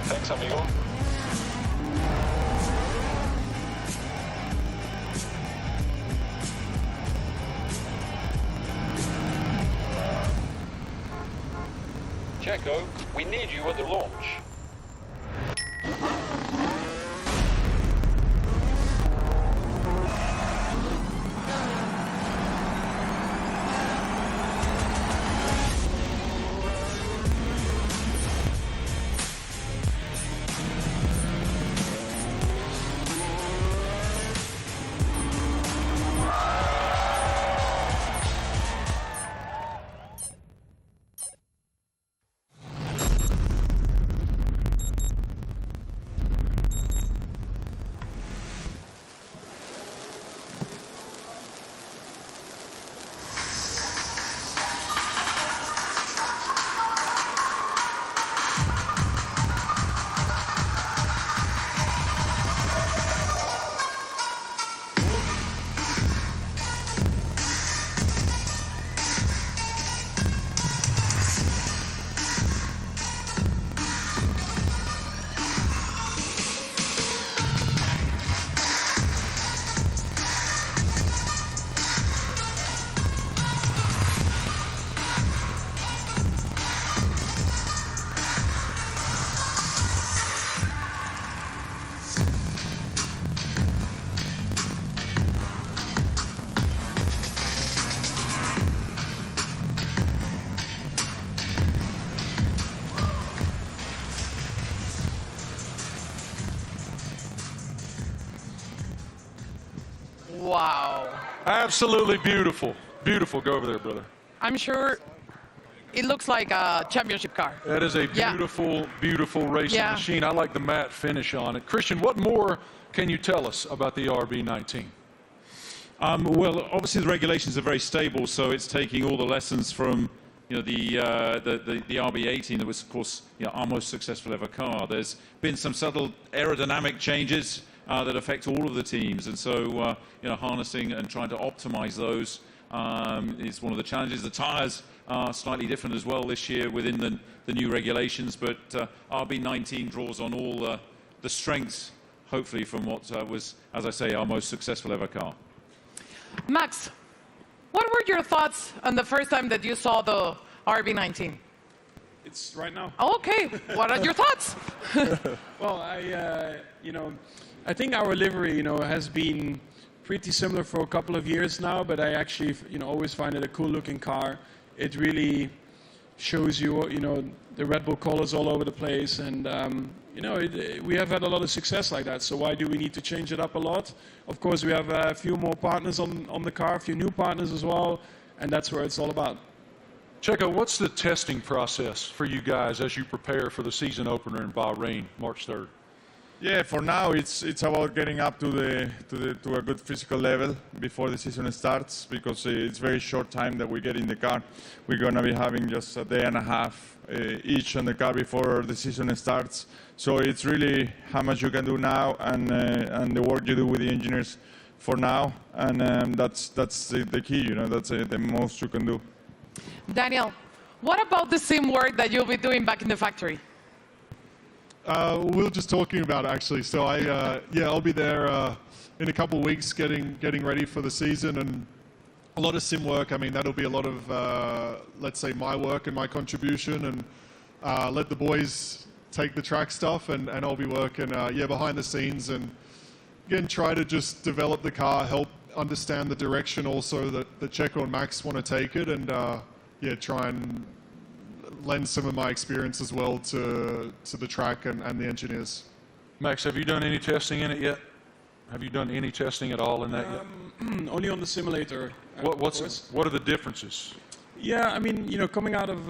Thanks, amigo. Checo, we need you at the launch. Wow. Absolutely beautiful. Beautiful. Go over there, brother. I'm sure it looks like a championship car. That is a beautiful, beautiful racing machine. I like the matte finish on it. Christian, what more can you tell us about the RB19? Well, obviously the regulations are very stable, so it's taking all the lessons from, you know, the RB18 that was, of course, you know, our most successful ever car. There's been some subtle aerodynamic changes that affect all of the teams, and so you know, harnessing and trying to optimize those is one of the challenges. The tires are slightly different as well this year within the new regulations, but RB19 draws on all the strengths, hopefully, from what was, as I say, our most successful ever car. Max, what were your thoughts on the first time that you saw the RB19? It's right now. Okay, what are your thoughts? Well, I think our livery, has been pretty similar for a couple of years now, but I actually, always find it a cool-looking car. It really shows you, the Red Bull colors all over the place, and we have had a lot of success like that. So why do we need to change it up a lot? Of course, we have a few more partners on the car, a few new partners as well, and that's where it's all about. Checo, what's the testing process for you guys as you prepare for the season opener in Bahrain, March 3rd? Yeah, for now it's about getting up to a good physical level before the season starts, because it's very short time that we get in the car. We're gonna be having just a day and a half each on the car before the season starts. So it's really how much you can do now and the work you do with the engineers for now, and that's the key. That's the most you can do. Daniel, what about the sim work that you'll be doing back in the factory? We were just talking about it, actually. So I'll be there in a couple of weeks getting ready for the season, and a lot of sim work. I mean, that'll be a lot of, let's say, my work and my contribution, and let the boys take the track stuff, and I'll be working, behind the scenes, and again, try to just develop the car, help understand the direction also that Checo and Max want to take it, and try and lend some of my experience as well to the track and the engineers. Max, have you done any testing in it yet? Have you done any testing at all in that yet? Only on the simulator. What are the differences? Yeah, I mean, coming out of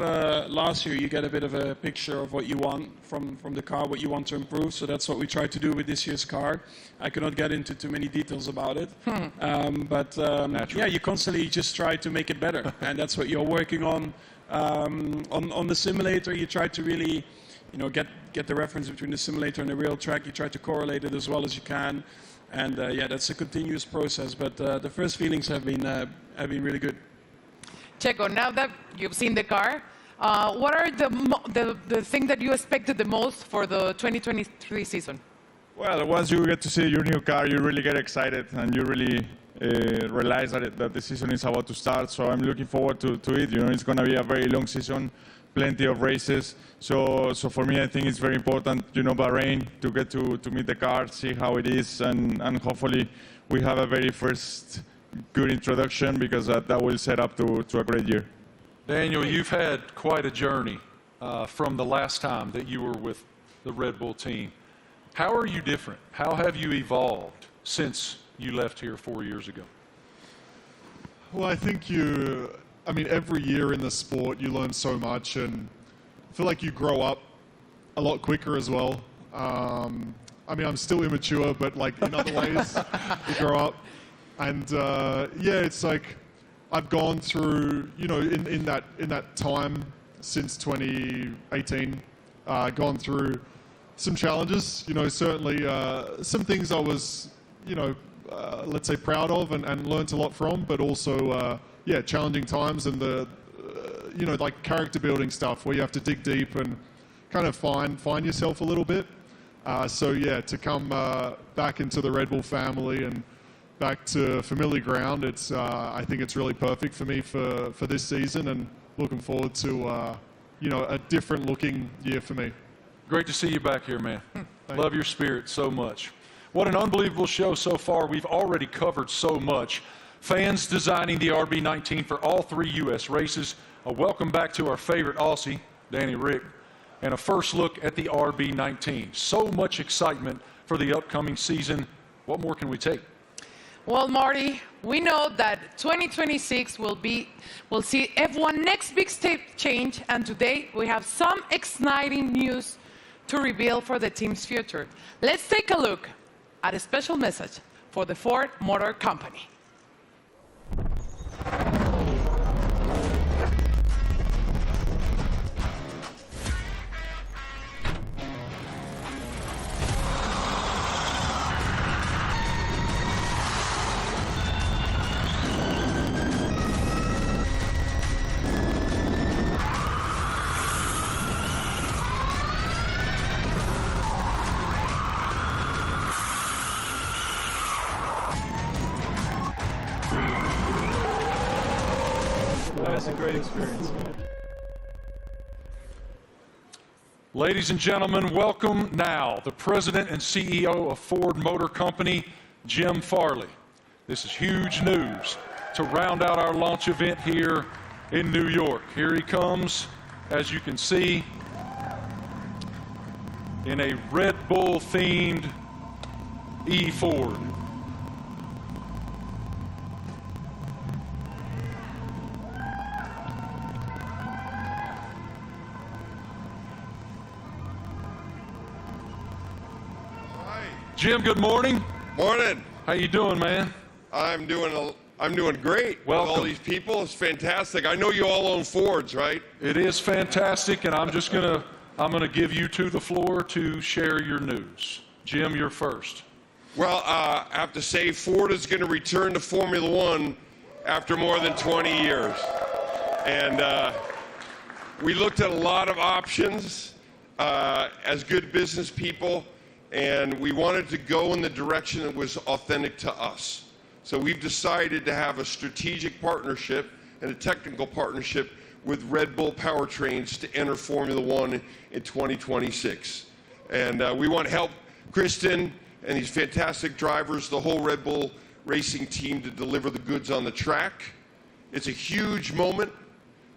last year, you get a bit of a picture of what you want from the car, what you want to improve. So that's what we tried to do with this year's car. I cannot get into too many details about it. You constantly just try to make it better. And that's what you're working on. On the simulator, you try to really, get the reference between the simulator and the real track. You try to correlate it as well as you can. And that's a continuous process. But the first feelings have been really good. Checo, now that you've seen the car, what are the thing that you expected the most for the 2023 season? Well, once you get to see your new car, you really get excited, and you really realize that the season is about to start. So I'm looking forward to it. It's going to be a very long season, plenty of races. So for me, I think it's very important, Bahrain, to get to meet the car, see how it is, and hopefully we have a very first good introduction, because that will set up to a great year. Daniel, you've had quite a journey from the last time that you were with the Red Bull team. How are you different? How have you evolved since you left here 4 years ago? Well, I think every year in the sport you learn so much, and I feel like you grow up a lot quicker as well. I'm still immature, but in other ways you grow up. And it's like I've gone through, in that time since 2018, gone through some challenges. Certainly some things I was, let's say proud of and learnt a lot from, but also challenging times, and the character building stuff where you have to dig deep and kind of find yourself a little bit. To come back into the Red Bull family and back to familiar ground, I think it's really perfect for me for this season, and looking forward to a different looking year for me. Great to see you back here, man. Love your spirit so much. What an unbelievable show so far. We've already covered so much. Fans designing the RB19 for all 3 U.S. races. A welcome back to our favorite Aussie, Danny Rick, and a first look at the RB19. So much excitement for the upcoming season. What more can we take? Well, Marty, we know that 2026 will see F1 next big step change, and today we have some exciting news to reveal for the team's future. Let's take a look at a special message for the Ford Motor Company. That's a great experience. Ladies and gentlemen, welcome now the President and CEO of Ford Motor Company, Jim Farley. This is huge news to round out our launch event here in New York. Here he comes, as you can see, in a Red Bull-themed E-Ford. Jim, good morning. Morning. How you doing, man? I'm doing great. Welcome. With all these people, it's fantastic. I know you all own Fords, right? It is fantastic, and I'm gonna give you the floor to share your news. Jim, you're first. Well, I have to say Ford is going to return to Formula One after more than 20 years. And we looked at a lot of options as good business people, and we wanted to go in the direction that was authentic to us. So we've decided to have a strategic partnership and a technical partnership with Red Bull Powertrains to enter Formula One in 2026. And we want to help Kristen and these fantastic drivers, the whole Red Bull racing team, to deliver the goods on the track. It's a huge moment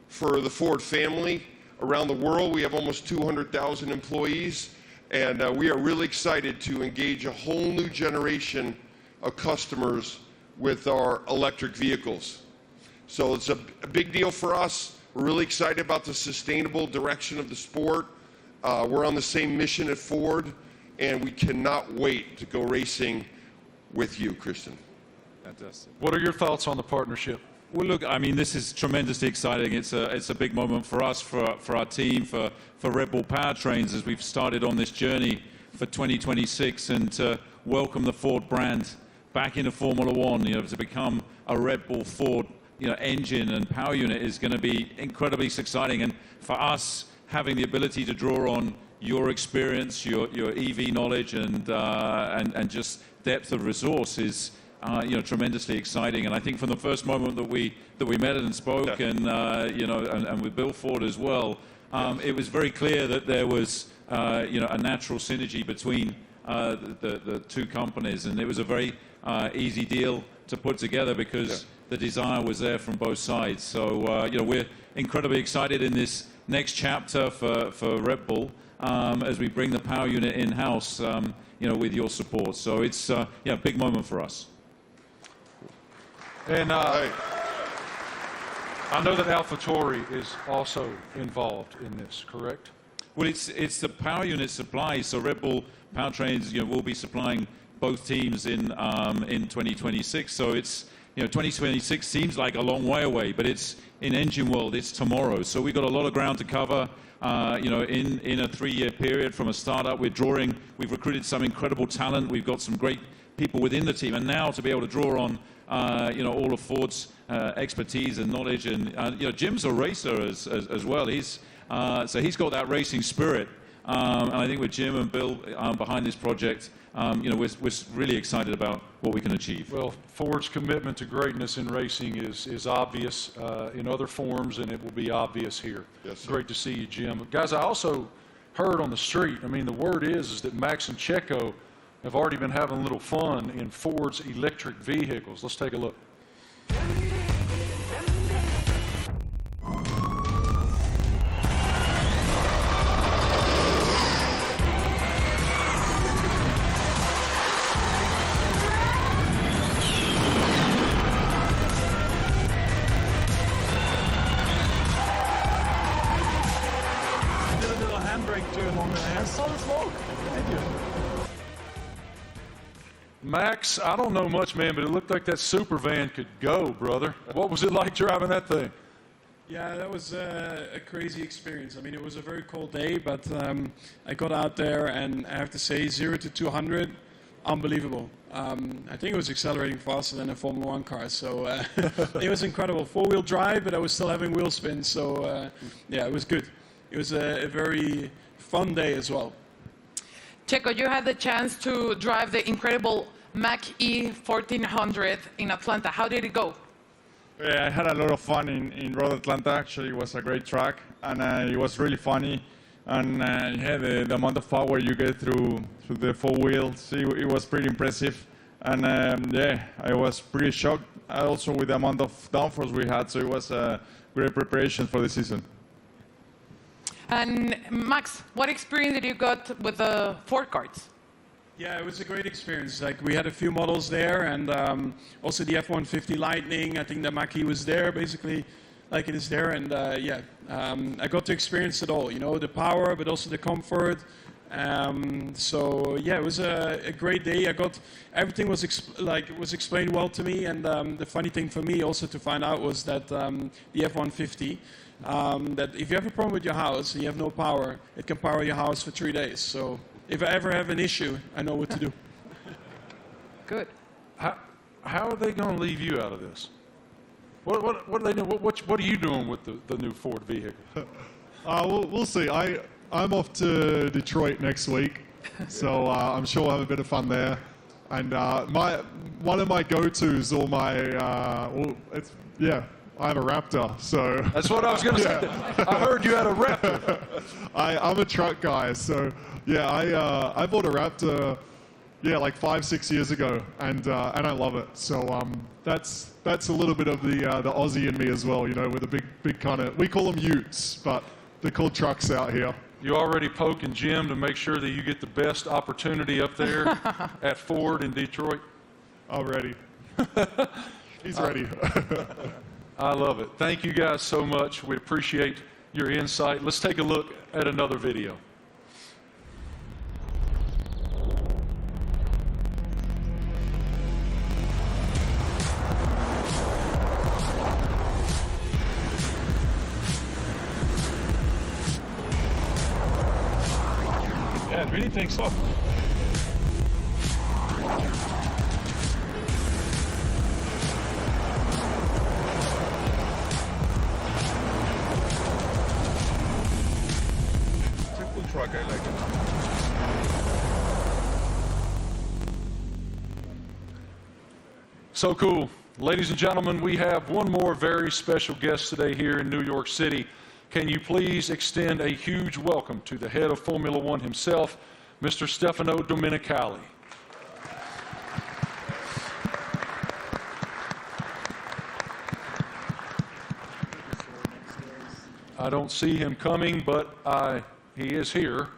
for the Ford family around the world. We have almost 200,000 employees. And we are really excited to engage a whole new generation of customers with our electric vehicles. So it's a big deal for us. We're really excited about the sustainable direction of the sport. We're on the same mission at Ford, and we cannot wait to go racing with you, Kristen. Fantastic. What are your thoughts on the partnership? Well, look, I mean, this is tremendously exciting. It's a big moment for us, for our team, for Red Bull Powertrains as we've started on this journey for 2026, and to welcome the Ford brand back into Formula One. You know, to become a Red Bull Ford, engine and power unit is going to be incredibly exciting. And for us, having the ability to draw on your experience, your EV knowledge, and just depth of resource is tremendously exciting. And I think from the first moment that we met and spoke, and with Bill Ford as well, it was very clear that there was a natural synergy between the two companies, and it was a very easy deal to put together because the desire was there from both sides. So we're incredibly excited in this next chapter for Red Bull as we bring the power unit in-house, with your support. So it's a big moment for us. And I know that AlphaTauri is also involved in this, correct? Well, it's the power unit supply. So Red Bull Powertrains, will be supplying both teams in 2026. So it's 2026 seems like a long way away, but it's in engine world. It's tomorrow. So we've got a lot of ground to cover. In a 3-year period from a startup, we've recruited some incredible talent. We've got some great people within the team, and now to be able to draw on all of Ford's expertise and knowledge, and Jim's a racer as well. He's got that racing spirit, and I think with Jim and Bill behind this project, we're really excited about what we can achieve. Well, Ford's commitment to greatness in racing is obvious in other forms, and it will be obvious here. Yes, sir. Great to see you, Jim. Guys, I also heard on the street, I mean, the word is that Max and Checo have already been having a little fun in Ford's electric vehicles. Let's take a look. Did a little handbrake turn on there. I saw the smoke. Thank you. Max, I don't know much, man, but it looked like that super van could go, brother. What was it like driving that thing? Yeah, that was a crazy experience. I mean, it was a very cold day, but I got out there, and I have to say, 0 to 200, unbelievable. I think it was accelerating faster than a Formula One car, so it was incredible. 4-wheel drive, but I was still having wheel spin, so yeah, it was good. It was a very fun day as well. Checo, you had the chance to drive the incredible Mach E 1400 in Atlanta. How did it go? I had a lot of fun in Road Atlanta. Actually, it was a great track, and it was really funny. And yeah, the amount of power you get through the four wheels, it was pretty impressive. And yeah, I was pretty shocked also with the amount of downforce we had, so it was a great preparation for the season. And Max, what experience did you got with the Ford carts? Yeah, it was a great experience. Like, we had a few models there, and also the F-150 Lightning. I think the Mach-E was there, basically, like it is there. And yeah, I got to experience it all. You know, the power, but also the comfort. So yeah, it was a great day. I got everything was explained well to me. And the funny thing for me also to find out was that the F-150. That if you have a problem with your house and you have no power, it can power your house for 3 days. So if I ever have an issue, I know what to do. Good. How are they going to leave you out of this? What are they doing? What are you doing with the new Ford vehicle? We'll see. I'm off to Detroit next week, so I'm sure we'll have a bit of fun there. And one of my go-tos, or my I have a Raptor, so... That's what I was going to say. I heard you had a Raptor. I'm a truck guy, so yeah, I bought a Raptor, like 5-6 years ago, and I love it. So that's a little bit of the Aussie in me as well, you know, with a big kind of, we call them utes, but they're called trucks out here. You already poking Jim to make sure that you get the best opportunity up there at Ford in Detroit? Already. He's ready. I love it. Thank you guys so much. We appreciate your insight. Let's take a look at another video. Yeah, it really takes off. Truck, I like it. So cool. Ladies and gentlemen, we have one more very special guest today here in New York City. Can you please extend a huge welcome to the head of Formula One himself, Mr. Stefano Domenicali. I don't see him coming, but he is here.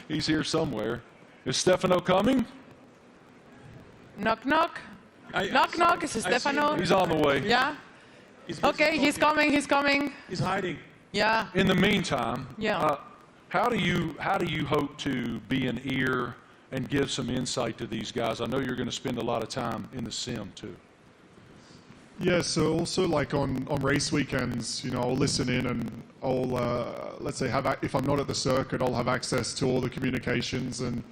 He's here somewhere. Is Stefano coming? Knock, knock. Knock, knock. Is it Stefano? He's on the way. Yeah? Okay, he's coming, he's coming. He's hiding. Yeah. In the meantime, yeah. How do you hope to be an ear and give some insight to these guys? I know you're going to spend a lot of time in the sim too. Yeah, so also like on race weekends, you know, I'll listen in and I'll, let's say, if I'm not at the circuit, I'll have access to all the communications and,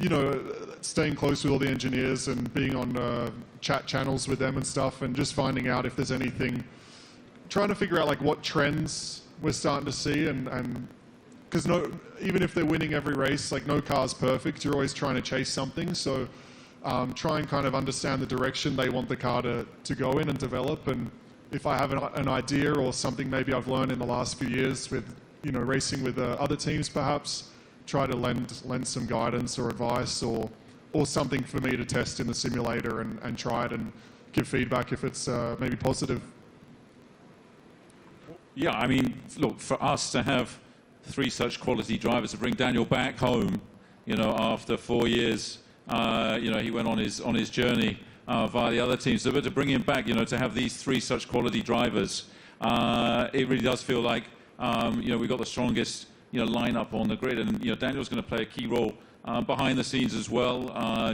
you know, staying close with all the engineers and being on chat channels with them and stuff, and just finding out if there's anything, trying to figure out like what trends we're starting to see, and because even if they're winning every race, like no car's perfect, you're always trying to chase something, so try and kind of understand the direction they want the car to go in and develop. And if I have an idea or something maybe I've learned in the last few years with, you know, racing with other teams perhaps, try to lend some guidance or advice or something for me to test in the simulator and try it and give feedback if it's maybe positive. Yeah, I mean, look, for us to have 3 such quality drivers to bring Daniel back home, you know, after 4 years, you know, he went on his journey via the other teams. So, but to bring him back, you know, to have these 3 such quality drivers, it really does feel like, you know, we've got the strongest, you know, lineup on the grid, and you know, Daniel's going to play a key role behind the scenes as well.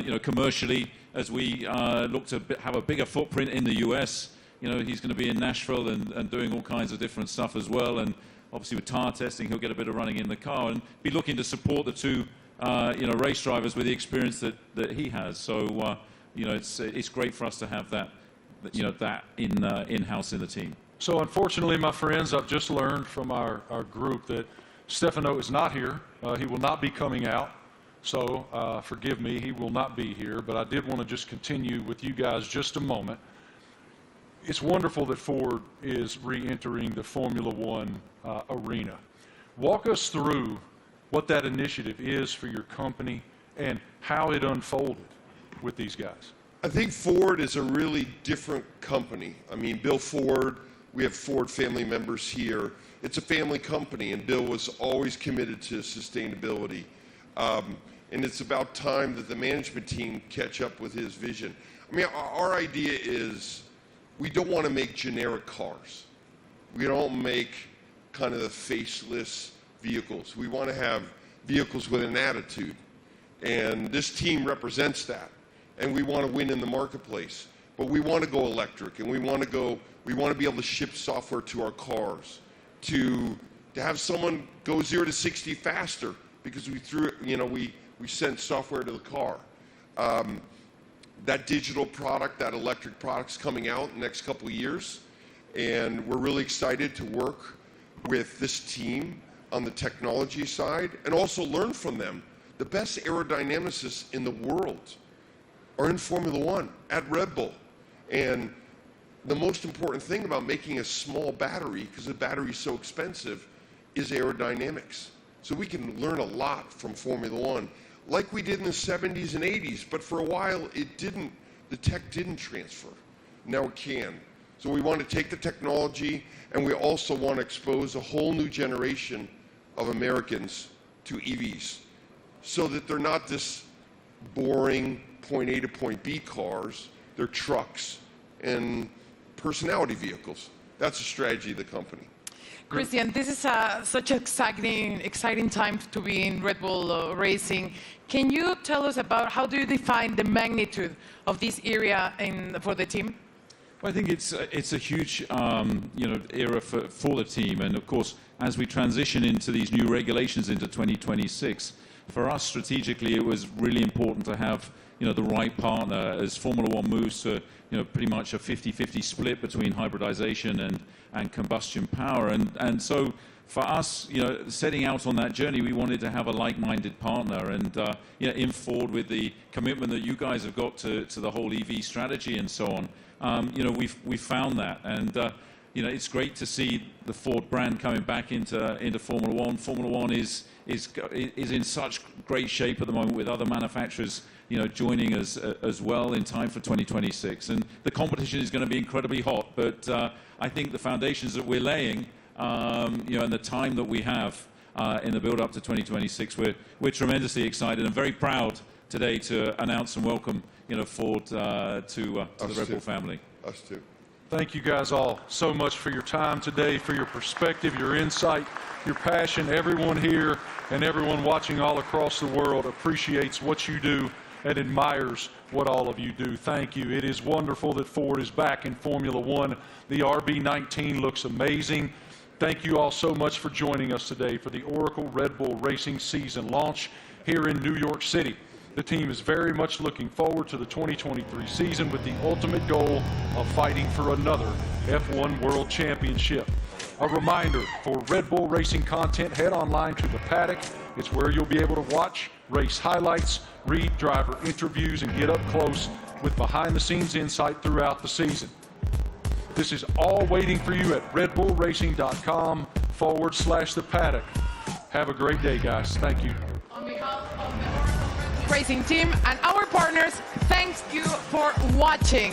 You know, commercially, as we look to have a bigger footprint in the US. You know, he's going to be in Nashville and doing all kinds of different stuff as well. And obviously with tar testing, he'll get a bit of running in the car and be looking to support the 2, you know, race drivers with the experience that he has. So, you know, it's great for us to have that, you know, that in-house in the team. So unfortunately, my friends, I've just learned from our group that Stefano is not here. He will not be coming out. So forgive me, he will not be here. But I did want to just continue with you guys just a moment. it's wonderful that Ford is re-entering the Formula One arena. Walk us through what that initiative is for your company and how it unfolded with these guys. I think Ford is a really different company. I mean, Bill Ford, we have Ford family members here. It's a family company, and Bill was always committed to sustainability. And it's about time that the management team catch up with his vision. I mean, our idea is we don't want to make generic cars. We don't make kind of the faceless vehicles. We want to have vehicles with an attitude. And this team represents that. And we want to win in the marketplace. But we want to go electric, and we want to be able to ship software to our cars, to have someone go 0 to 60 faster because we sent software to the car. That digital product, that electric product's coming out in the next couple of years, and we're really excited to work with this team on the technology side and also learn from them. The best aerodynamicists in the world are in Formula One at Red Bull. And the most important thing about making a small battery, because the battery is so expensive, is aerodynamics. So we can learn a lot from Formula One, like we did in the 70s and 80s, but for a while the tech didn't transfer. Now it can. So we want to take the technology, and we also want to expose a whole new generation of Americans to EVs, so that they're not this boring point A to point B cars, they're trucks and personality vehicles. That's the strategy of the company. Christian, this is such an exciting time to be in Red Bull Racing. Can you tell us about how do you define the magnitude of this area for the team? Well, I think it's a huge era for the team, and of course, as we transition into these new regulations into 2026, for us strategically, it was really important to have the right partner as Formula One moves to pretty much a 50-50 split between hybridization and combustion power, and so for us, setting out on that journey, we wanted to have a like-minded partner, and in Ford, with the commitment that you guys have got to the whole EV strategy and so on, we've found that, and it's great to see the Ford brand coming back into Formula One. Formula One is in such great shape at the moment, with other manufacturers joining us as well in time for 2026, and the competition is going to be incredibly hot. But I think the foundations that we're laying, and the time that we have in the build-up to 2026, we're tremendously excited and very proud today to announce and welcome Ford to the Red Bull family. Us too. Thank you guys all so much for your time today, for your perspective, your insight, your passion. Everyone here and everyone watching all across the world appreciates what you do and admires what all of you do. Thank you. It is wonderful that Ford is back in Formula One. The RB19 looks amazing. Thank you all so much for joining us today for the Oracle Red Bull Racing season launch here in New York City. The team is very much looking forward to the 2023 season with the ultimate goal of fighting for another F1 World Championship. A reminder, for Red Bull Racing content, head online to The Paddock. It's where you'll be able to watch race highlights, read driver interviews, and get up close with behind-the-scenes insight throughout the season. This is all waiting for you at redbullracing.com/The Paddock. Have a great day, guys. Thank you. On behalf of the Racing team and our partners, thanks you for watching.